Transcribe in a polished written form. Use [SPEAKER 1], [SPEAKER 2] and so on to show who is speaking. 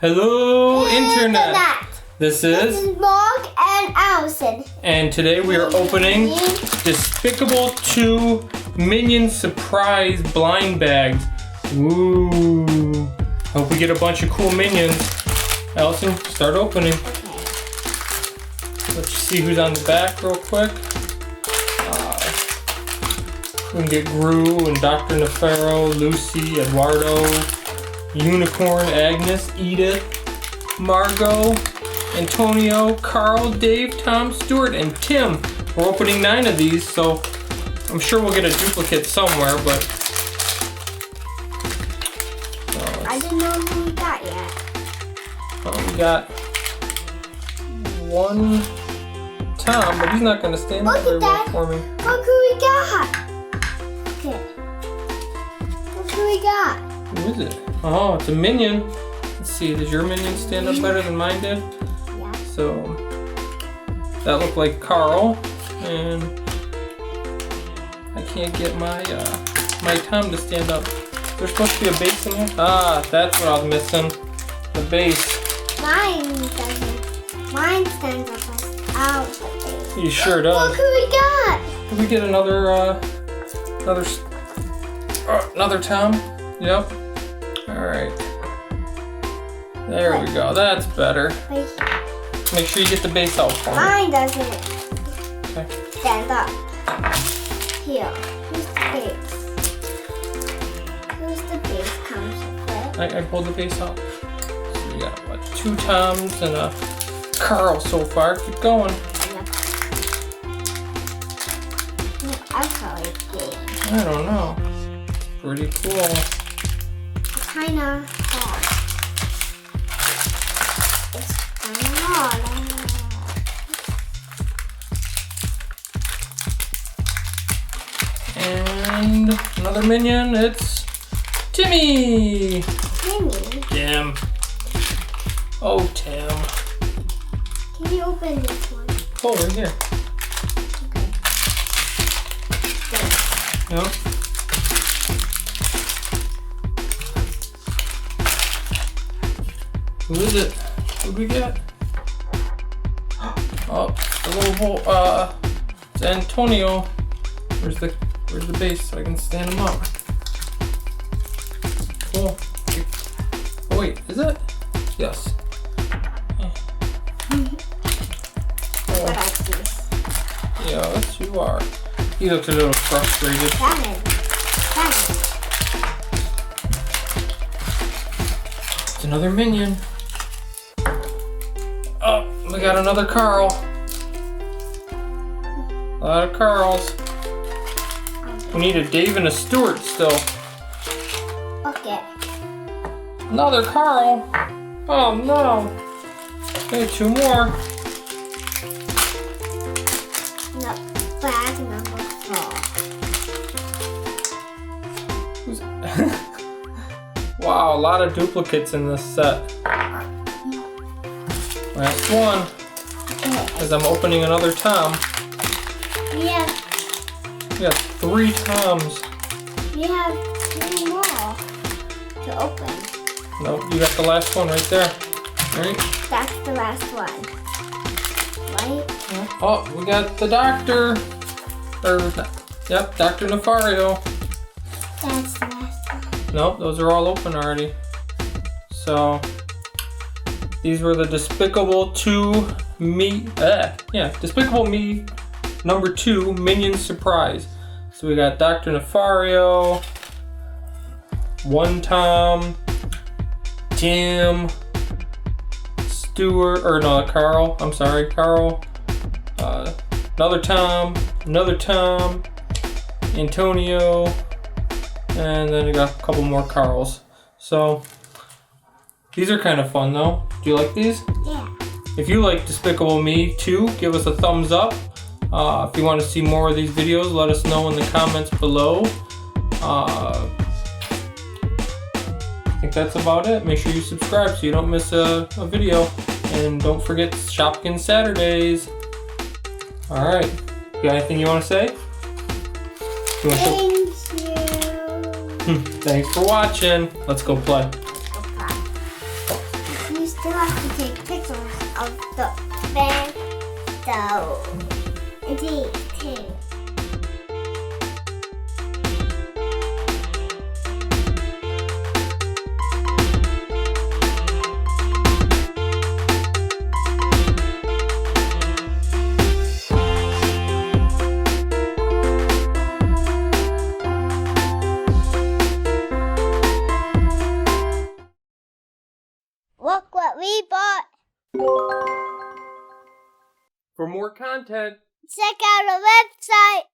[SPEAKER 1] Hello, Internet. This is
[SPEAKER 2] Mark and Allison.
[SPEAKER 1] And today we are opening Despicable 2 Minion Surprise blind bags. Ooh. Hope we get a bunch of cool minions. Allison, start opening. Let's see who's on the back real quick. We can get Gru and Dr. Nefario, Lucy, Eduardo, Unicorn, Agnes, Edith, Margo, Antonio, Carl, Dave, Tom, Stuart, and Tim. We're opening 9 of these, so I'm sure we'll get a duplicate somewhere, but...
[SPEAKER 2] I didn't know who we got yet.
[SPEAKER 1] We got one Tom, but he's not going to stand up very well for me.
[SPEAKER 2] Look who we got. Okay. Look who we got.
[SPEAKER 1] Who is it? Oh, it's a minion. Let's see, does your minion stand up better than mine did?
[SPEAKER 2] Yeah.
[SPEAKER 1] So, that looked like Carl, and I can't get my my Tom to stand up. There's supposed to be a base in here? Ah, that's what I was missing. The base.
[SPEAKER 2] Mine doesn't. Mine stands up without the base.
[SPEAKER 1] He sure does.
[SPEAKER 2] Look who we got.
[SPEAKER 1] Did we get another Tom? Yep. Alright. There we go. That's better. Make sure you get the base out for me.
[SPEAKER 2] Mine doesn't
[SPEAKER 1] Okay.
[SPEAKER 2] stand up. Here. Who's the base? Who's the base comes with?
[SPEAKER 1] I pulled the base out. So we got, what, 2 Toms and a Carl so far. Keep going.
[SPEAKER 2] I probably did.
[SPEAKER 1] I don't know. Pretty cool.
[SPEAKER 2] It's kinda hard. It's kinda hard.
[SPEAKER 1] And another minion. It's Timmy.
[SPEAKER 2] Timmy,
[SPEAKER 1] Tim. Oh, Tim.
[SPEAKER 2] can you open this one?
[SPEAKER 1] Oh, right here. Yep. Who is it? Who'd we get? Oh, the little boy, it's Antonio. Where's the base so I can stand him up? Cool. Oh wait, is it? Yes.
[SPEAKER 2] What else is?
[SPEAKER 1] Yes, you are. He looks a little frustrated.
[SPEAKER 2] Seven.
[SPEAKER 1] It's another minion. Oh, we got another Carl. A lot of Carls. We need a Dave and a Stuart still.
[SPEAKER 2] Okay.
[SPEAKER 1] Another Carl. Oh no. Okay, 2 more.
[SPEAKER 2] No, bag number 4.
[SPEAKER 1] Who's Wow, a lot of duplicates in this set. Last one. As I'm opening another Tom.
[SPEAKER 2] Yeah.
[SPEAKER 1] We got 3 Toms.
[SPEAKER 2] We have 3 more to open.
[SPEAKER 1] Nope, you got the last one right there. Right?
[SPEAKER 2] That's the last one. Right?
[SPEAKER 1] Oh, we got the doctor. Yep, Dr. Nefario.
[SPEAKER 2] That's the last one.
[SPEAKER 1] Nope, those are all open already. So, these were the Despicable 2 Me. Despicable Me number 2 Minion Surprise. So we got Dr. Nefario, 1 Tom, Tim, Stuart, Carl. I'm sorry, Carl. Another Tom, Antonio, and then we got a couple more Carls. So these are kind of fun though. Do you like these?
[SPEAKER 2] Yeah.
[SPEAKER 1] If you like Despicable Me 2, give us a thumbs up. If you want to see more of these videos, let us know in the comments below. I think that's about it. Make sure you subscribe so you don't miss a video. And don't forget Shopkin Saturdays. Alright. You got anything you want to say?
[SPEAKER 2] Thank you.
[SPEAKER 1] Thanks for watching. Let's go play.
[SPEAKER 2] Okay. still have to take pictures of the van, though. Too. Look what we bought.
[SPEAKER 1] For more content,
[SPEAKER 2] Check out our website.